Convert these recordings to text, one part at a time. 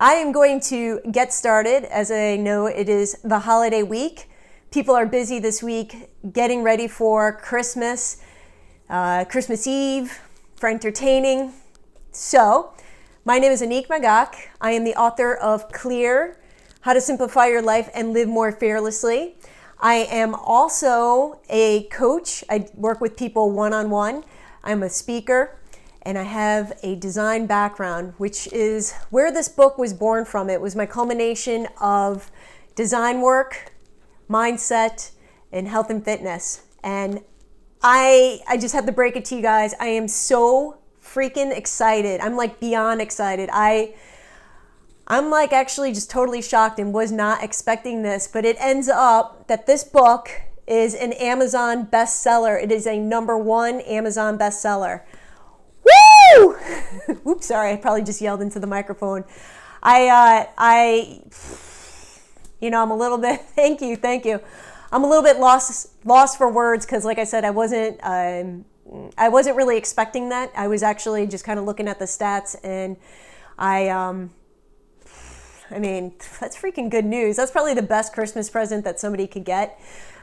I am going to get started. As I know, it is the holiday week. People are busy this week getting ready for Christmas, Christmas Eve, for entertaining. So, my name is AnnickMagac. I am the author of Clear, How to Simplify Your Life and Live More Fearlessly. I am also a coach. I work with people one-on-one. I'm a speaker. And I have a design background, which is where this book was born from. It was my culmination of design work, mindset, and health and fitness. And I just have to break it to you guys. I am so freaking excited. I'm like beyond excited. I'm like actually just totally shocked and was not expecting this, but it ends up that this book is an Amazon bestseller. It is a number 1 Amazon bestseller. Woo! Oops, sorry, I probably just yelled into the microphone. I'm a little bit, thank you. I'm a little bit lost for words because, like I said, I wasn't really expecting that. I was actually just kind of looking at the stats, and I mean, that's freaking good news. That's probably the best Christmas present that somebody could get.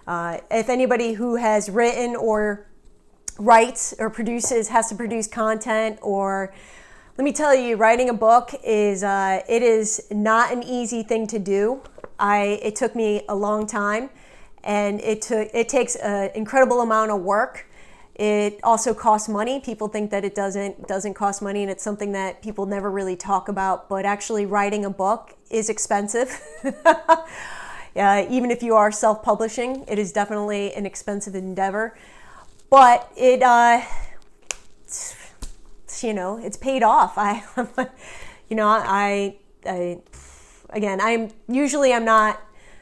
If anybody who has written or writes or has to produce content, or let me tell you, writing a book is it is not an easy thing to do. It took me a long time, and it takes an incredible amount of work. It also costs money. People think that it doesn't cost money, and it's something that people never really talk about, but actually writing a book is expensive. Even if you are self-publishing, it is definitely an expensive endeavor. But it's paid off. I'm not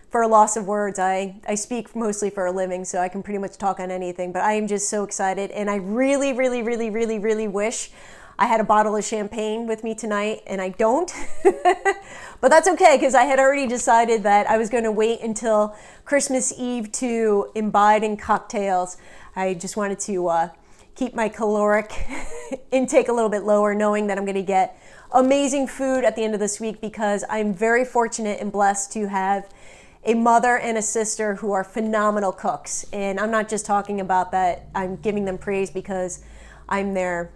for a loss of words. I speak mostly for a living, so I can pretty much talk on anything. But I am just so excited, and I really, really, really, really, really wish I had a bottle of champagne with me tonight, and I don't. But that's okay, because I had already decided that I was going to wait until Christmas Eve to imbibe in cocktails. I just wanted to keep my caloric intake a little bit lower, knowing that I'm going to get amazing food at the end of this week, because I'm very fortunate and blessed to have a mother and a sister who are phenomenal cooks. And I'm not just talking about that. I'm giving them praise because I'm their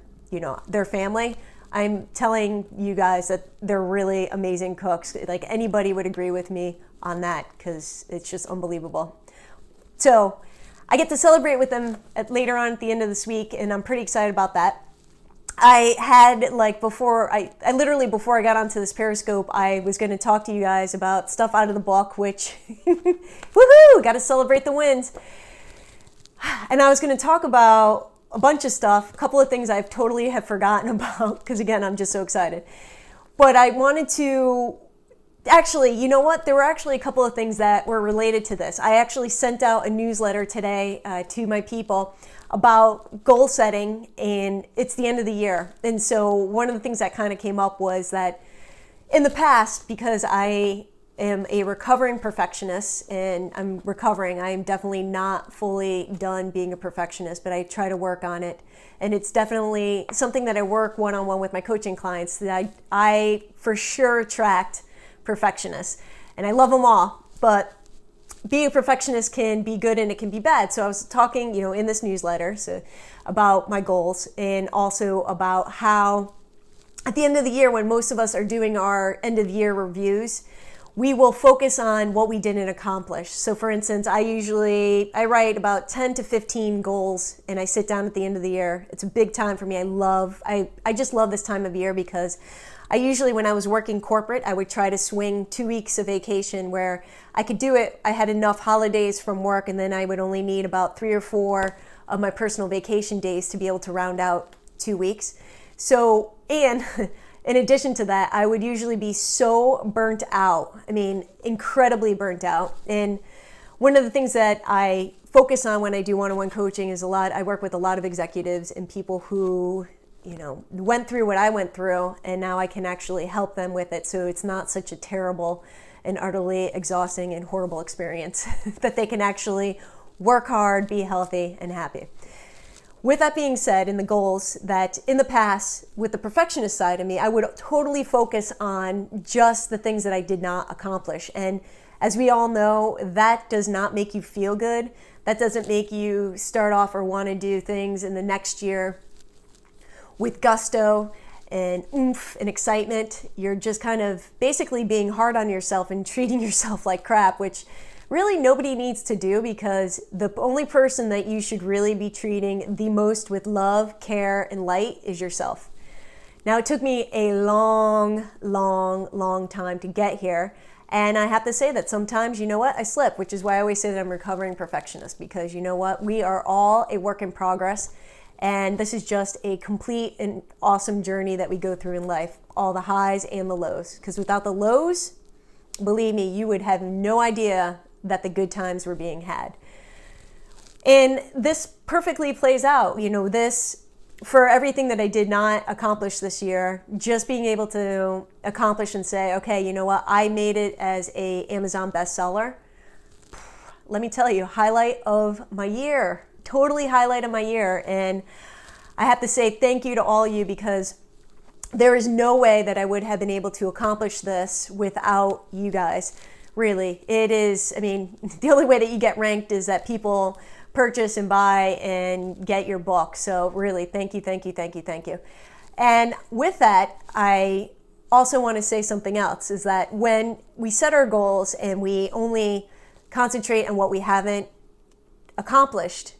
family. I'm telling you guys that they're really amazing cooks. Like, anybody would agree with me on that, because it's just unbelievable. So I get to celebrate with them later on at the end of this week, and I'm pretty excited about that. I had, before I got onto this Periscope, I was going to talk to you guys about stuff out of the book, which, woohoo, got to celebrate the wins. And I was going to talk about a bunch of stuff, a couple of things I've totally have forgotten about, because again, I'm just so excited. But I wanted to, actually, you know what? There were actually a couple of things that were related to this. I actually sent out a newsletter today to my people about goal setting, and it's the end of the year. And so one of the things that kind of came up was that in the past, because I am a recovering perfectionist, and I am definitely not fully done being a perfectionist, but I try to work on it. And it's definitely something that I work one-on-one with my coaching clients, that I for sure attract perfectionists, and I love them all, but being a perfectionist can be good and it can be bad. So I was talking, in this newsletter, about my goals, and also about how at the end of the year, when most of us are doing our end of the year reviews, we will focus on what we didn't accomplish. So for instance, I write about 10 to 15 goals, and I sit down at the end of the year. It's a big time for me. I just love this time of year, because I usually, when I was working corporate, I would try to swing 2 weeks of vacation where I could do it. I had enough holidays from work, and then I would only need about 3 or 4 of my personal vacation days to be able to round out 2 weeks. So, and in addition to that, I would usually be so burnt out. I mean, incredibly burnt out. And one of the things that I focus on when I do one-on-one coaching is I work with a lot of executives and people who went through what I went through, and now I can actually help them with it, so it's not such a terrible and utterly exhausting and horrible experience, that they can actually work hard, be healthy, and happy. With that being said, in the goals, that in the past, with the perfectionist side of me, I would totally focus on just the things that I did not accomplish. And as we all know, that does not make you feel good. That doesn't make you start off or want to do things in the next year with gusto and oomph and excitement. You're just kind of basically being hard on yourself and treating yourself like crap, which really nobody needs to do, because the only person that you should really be treating the most with love, care, and light is yourself. Now, it took me a long time to get here. And I have to say that sometimes, you know what, I slip, which is why I always say that I'm a recovering perfectionist, because you know what, we are all a work in progress. And this is just a complete and awesome journey that we go through in life, all the highs and the lows. Because without the lows, believe me, you would have no idea that the good times were being had. And this perfectly plays out, this for everything that I did not accomplish this year, just being able to accomplish and say, okay, you know what, I made it as a Amazon bestseller. Let me tell you, highlight of my year, totally highlight of my year. And I have to say thank you to all of you, because there is no way that I would have been able to accomplish this without you guys. Really, it is, the only way that you get ranked is that people purchase and buy and get your book. So really, thank you. And with that, I also want to say something else, is that when we set our goals and we only concentrate on what we haven't accomplished,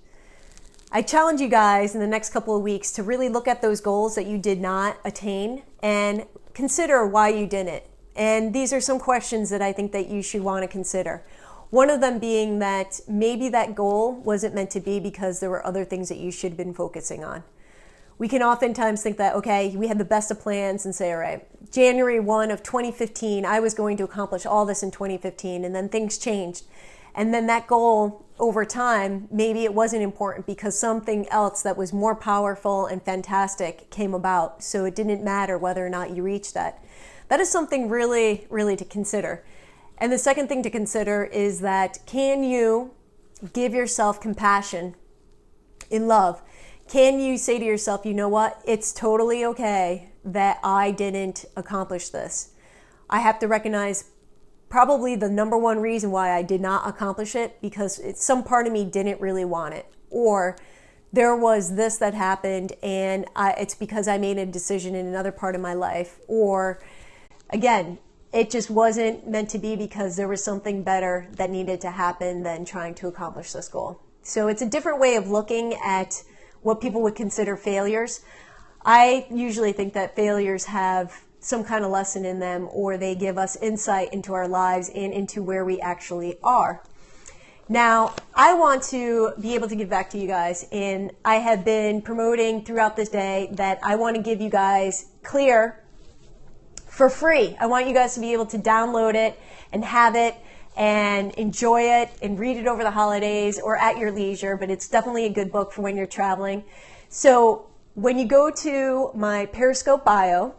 I challenge you guys in the next couple of weeks to really look at those goals that you did not attain and consider why you didn't. And these are some questions that I think that you should want to consider. One of them being that maybe that goal wasn't meant to be because there were other things that you should have been focusing on. We can oftentimes think that, okay, we had the best of plans and say, all right, January 1 of 2015, I was going to accomplish all this in 2015, and then things changed. And then that goal over time, maybe it wasn't important because something else that was more powerful and fantastic came about. So it didn't matter whether or not you reached that. That is something really to consider. And the second thing to consider is that, can you give yourself compassion in love? Can you say to yourself, you know what, it's totally okay that I didn't accomplish this. I have to recognize probably the number one reason why I did not accomplish it, because some part of me didn't really want it, or there was this that happened and it's because I made a decision in another part of my life, or again, it just wasn't meant to be because there was something better that needed to happen than trying to accomplish this goal. So it's a different way of looking at what people would consider failures. I usually think that failures have some kind of lesson in them, or they give us insight into our lives and into where we actually are. Now, I want to be able to give back to you guys, and I have been promoting throughout this day that I want to give you guys Clear for free. I want you guys to be able to download it and have it and enjoy it and read it over the holidays or at your leisure, but it's definitely a good book for when you're traveling. So when you go to my Periscope bio,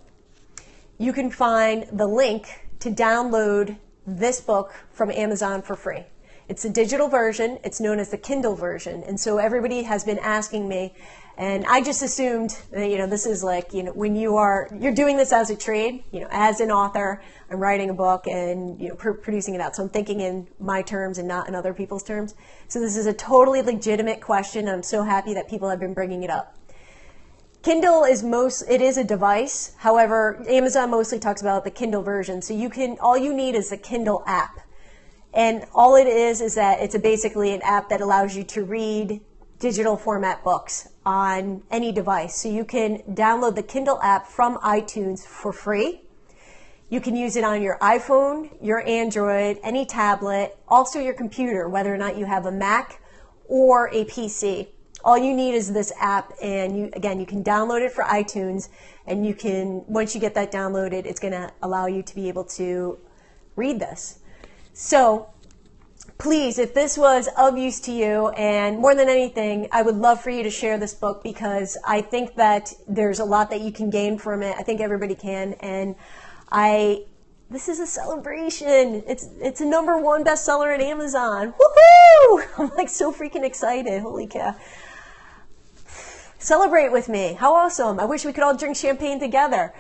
you can find the link to download this book from Amazon for free. It's a digital version. It's known as the Kindle version. And so everybody has been asking me, and I just assumed that, this is like, when you're doing this as a trade, as an author, I'm writing a book and, producing it out. So I'm thinking in my terms and not in other people's terms. So this is a totally legitimate question. I'm so happy that people have been bringing it up. Kindle is it is a device. However, Amazon mostly talks about the Kindle version. So all you need is the Kindle app. And all it is that it's basically an app that allows you to read digital format books on any device. So you can download the Kindle app from iTunes for free. You can use it on your iPhone, your Android, any tablet, also your computer, whether or not you have a Mac or a PC. All you need is this app, and you can download it for iTunes, and once you get that downloaded, it's going to allow you to be able to read this. So please, if this was of use to you, and more than anything, I would love for you to share this book, because I think that there's a lot that you can gain from it. I think everybody can, and this is a celebration. It's a #1 bestseller at Amazon. Woohoo! I'm so freaking excited. Holy cow. Celebrate with me. How awesome. I wish we could all drink champagne together.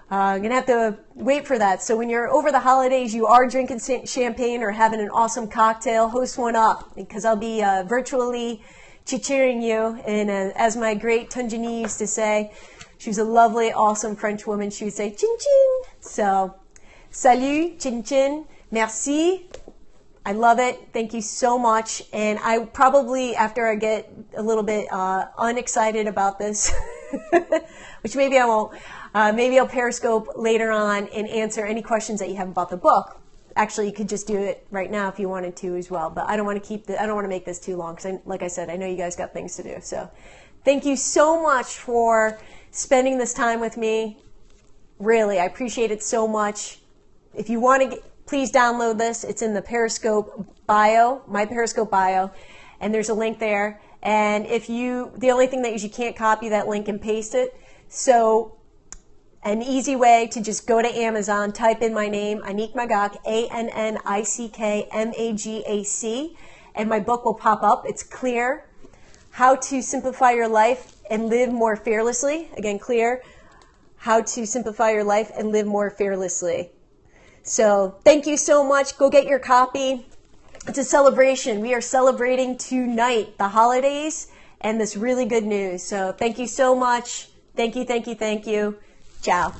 I'm going to have to wait for that. So when you're over the holidays, you are drinking champagne or having an awesome cocktail, host one up, because I'll be virtually cheering you. And as my great Tunjani used to say, she was a lovely, awesome French woman. She would say, chin chin. So, salut, chin chin, merci. I love it. Thank you so much. And I probably, after I get a little bit unexcited about this, which maybe I won't, maybe I'll Periscope later on and answer any questions that you have about the book. Actually, you could just do it right now if you wanted to as well. But I don't want to I don't want to make this too long because, like I said, I know you guys got things to do. So, thank you so much for spending this time with me. Really, I appreciate it so much. If you want to please download this. It's in the Periscope bio, my Periscope bio, and there's a link there. And the only thing that is you can't copy that link and paste it. So an easy way to just go to Amazon, type in my name, AnnickMagac, AnnickMagac, and my book will pop up. It's clear. How to Simplify Your Life and Live More Fearlessly. Again, clear. How to Simplify Your Life and Live More Fearlessly. So thank you so much. Go get your copy. It's a celebration. We are celebrating tonight the holidays and this really good news. So thank you so much. Thank you, thank you, thank you. Ciao.